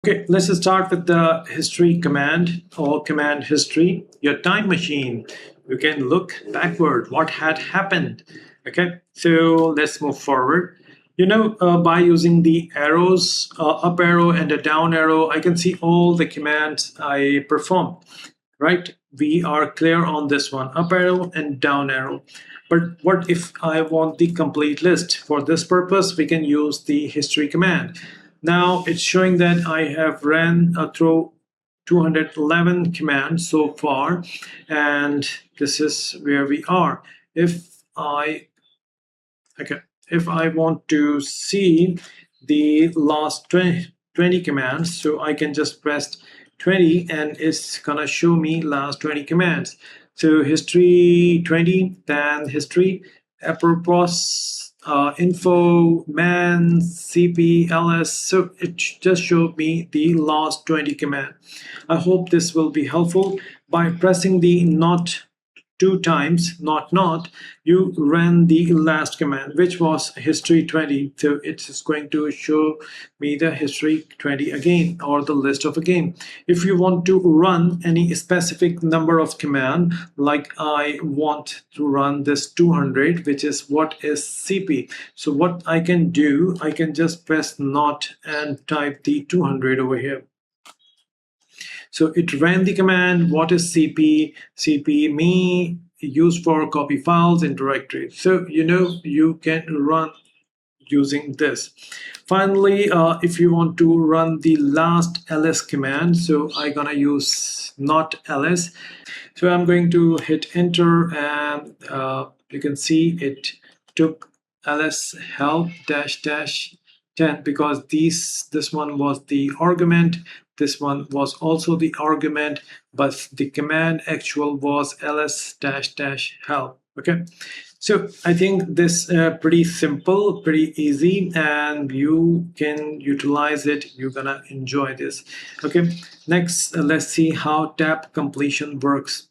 Okay, let's start with the history command or command history. Your time machine, you can look backward, what had happened. Okay, so let's move forward. By using the arrows, up arrow and a down arrow, I can see all the commands I performed, right? We are clear on this one, up arrow and down arrow. But what if I want the complete list? For this purpose, we can use the history command. Now it's showing that I have ran through 211 commands so far, and this is where we are. If I want to see the last 20 commands, so I can just press 20 and it's gonna show me last 20 commands. So history 20, then history, apropos, info, man, cp, ls. So it just showed me the last 20 command. I hope this will be helpful. By pressing the not 2 times, not, you ran the last command, which was history 20. So it's going to show me the history 20 again, or the list of again. If you want to run any specific number of command, like I want to run this 200, which is what is cp. So what I can do, I can just press not and type the 200 over here. So it ran the command, what is cp? Cp me, used for copy files in directory. So you can run using this. Finally, if you want to run the last ls command, so I'm gonna use not ls. So I'm going to hit enter, and you can see it took ls help -10 because this one was the argument. This one was also the argument, but the command actual was ls-help. Okay, so I think this pretty simple, pretty easy, and you can utilize it. You're gonna enjoy this. Okay, next let's see how tab completion works.